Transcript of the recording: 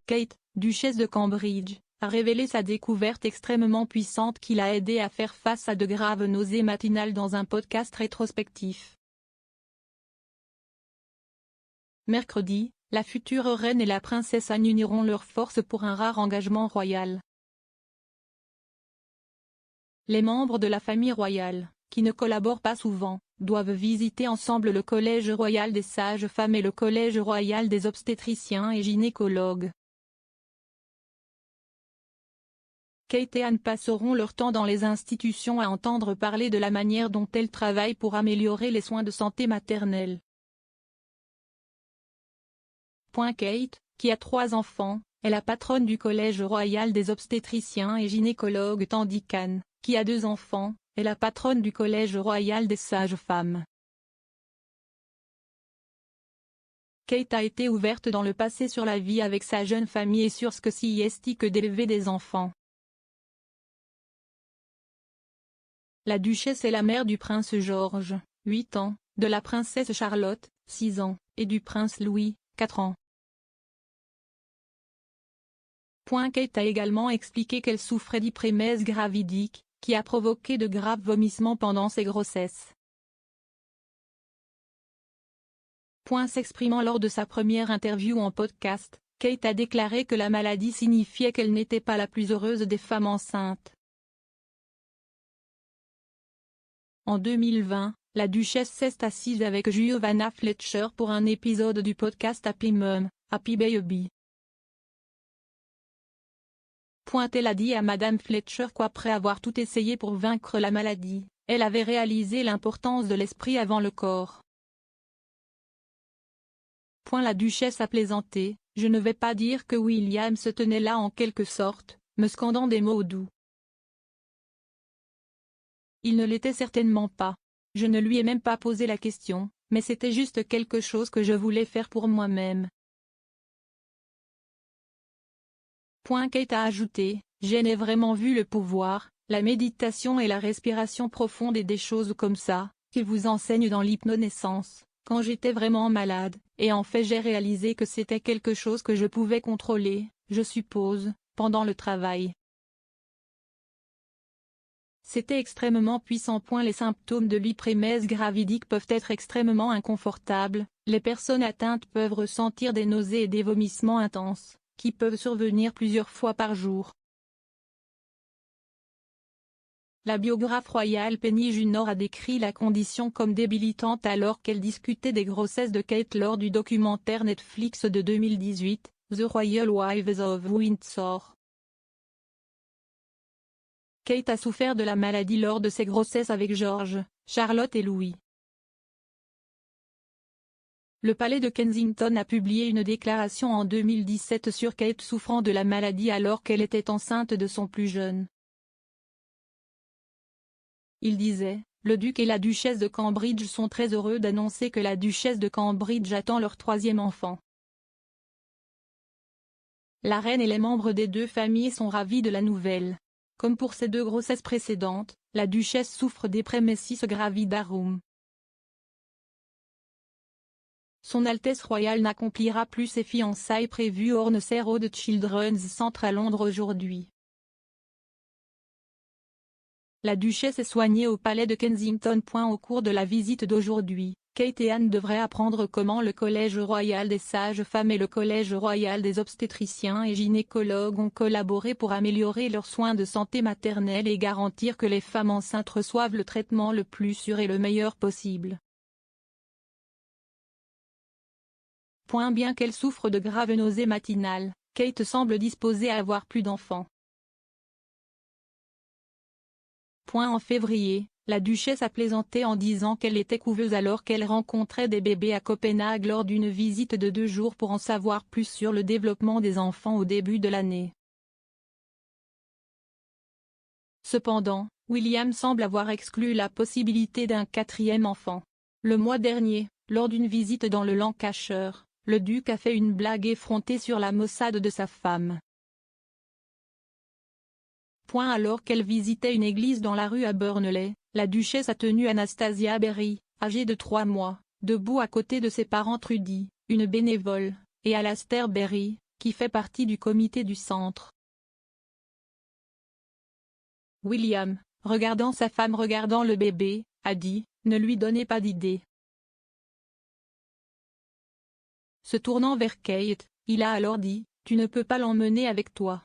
Kate, duchesse de Cambridge, a révélé sa découverte extrêmement puissante qui l'a aidée à faire face à de graves nausées matinales dans un podcast rétrospectif. Mercredi, la future reine et la princesse Anne uniront leurs forces pour un rare engagement royal. Les membres de la famille royale, qui ne collaborent pas souvent, doivent visiter ensemble le Collège royal des sages-femmes et le Collège royal des obstétriciens et gynécologues. Kate et Anne passeront leur temps dans les institutions à entendre parler de la manière dont elles travaillent pour améliorer les soins de santé maternelle. Kate, qui a 3 enfants, est la patronne du Collège royal des obstétriciens et gynécologues tandis qu'Anne, qui a 2 enfants, est la patronne du Collège royal des sages-femmes. Kate a été ouverte dans le passé sur la vie avec sa jeune famille et sur ce que c'est que d'élever des enfants. La duchesse est la mère du prince George, 8 ans, de la princesse Charlotte, 6 ans, et du prince Louis, 4 ans. Kate a également expliqué qu'elle souffrait d'hyprémèse gravidique, qui a provoqué de graves vomissements pendant ses grossesses. S'exprimant lors de sa première interview en podcast, Kate a déclaré que la maladie signifiait qu'elle n'était pas la plus heureuse des femmes enceintes. En 2020, la duchesse s'est assise avec Giovanna Fletcher pour un épisode du podcast Happy Mum, Happy Baby. Elle a dit à Madame Fletcher qu'après avoir tout essayé pour vaincre la maladie, elle avait réalisé l'importance de l'esprit avant le corps. La duchesse a plaisanté, je ne vais pas dire que William se tenait là en quelque sorte, me scandant des mots doux. Il ne l'était certainement pas. Je ne lui ai même pas posé la question, mais c'était juste quelque chose que je voulais faire pour moi-même. Kate a ajouté, j'ai vraiment vu le pouvoir, la méditation et la respiration profonde et des choses comme ça, qu'ils vous enseignent dans l'hypnonaissance, quand j'étais vraiment malade, et en fait j'ai réalisé que c'était quelque chose que je pouvais contrôler, je suppose, pendant le travail. C'était extrêmement puissant. Les symptômes de l'hyprémèse gravidique peuvent être extrêmement inconfortables, les personnes atteintes peuvent ressentir des nausées et des vomissements intenses, qui peuvent survenir plusieurs fois par jour. La biographe royale Penny Junor a décrit la condition comme débilitante alors qu'elle discutait des grossesses de Kate lors du documentaire Netflix de 2018, The Royal Wives of Windsor. Kate a souffert de la maladie lors de ses grossesses avec George, Charlotte et Louis. Le palais de Kensington a publié une déclaration en 2017 sur Kate souffrant de la maladie alors qu'elle était enceinte de son plus jeune. Il disait, le duc et la duchesse de Cambridge sont très heureux d'annoncer que la duchesse de Cambridge attend leur 3e enfant. La reine et les membres des 2 familles sont ravis de la nouvelle. Comme pour ses 2 grossesses précédentes, la duchesse souffre d'hyprémesis gravidarum. Son Altesse royale n'accomplira plus ses fiançailles prévues au Hornsey Road Children's Centre à Londres aujourd'hui. La duchesse est soignée au palais de Kensington. Au cours de la visite d'aujourd'hui, Kate et Anne devraient apprendre comment le Collège royal des sages-femmes et le Collège royal des obstétriciens et gynécologues ont collaboré pour améliorer leurs soins de santé maternelle et garantir que les femmes enceintes reçoivent le traitement le plus sûr et le meilleur possible. Bien qu'elle souffre de graves nausées matinales, Kate semble disposée à avoir plus d'enfants. En février, la duchesse a plaisanté en disant qu'elle était couveuse alors qu'elle rencontrait des bébés à Copenhague lors d'une visite de 2 jours pour en savoir plus sur le développement des enfants au début de l'année. Cependant, William semble avoir exclu la possibilité d'un 4e enfant. Le mois dernier, lors d'une visite dans le Lancashire, le duc a fait une blague effrontée sur la maussade de sa femme. Alors qu'elle visitait une église dans la rue à Burnley, la duchesse a tenu Anastasia Berry, âgée de 3 mois, debout à côté de ses parents Trudy, une bénévole, et Alastair Berry, qui fait partie du comité du centre. William, regardant sa femme regardant le bébé, a dit, ne lui donnez pas d'idée. Se tournant vers Kate, il a alors dit, tu ne peux pas l'emmener avec toi.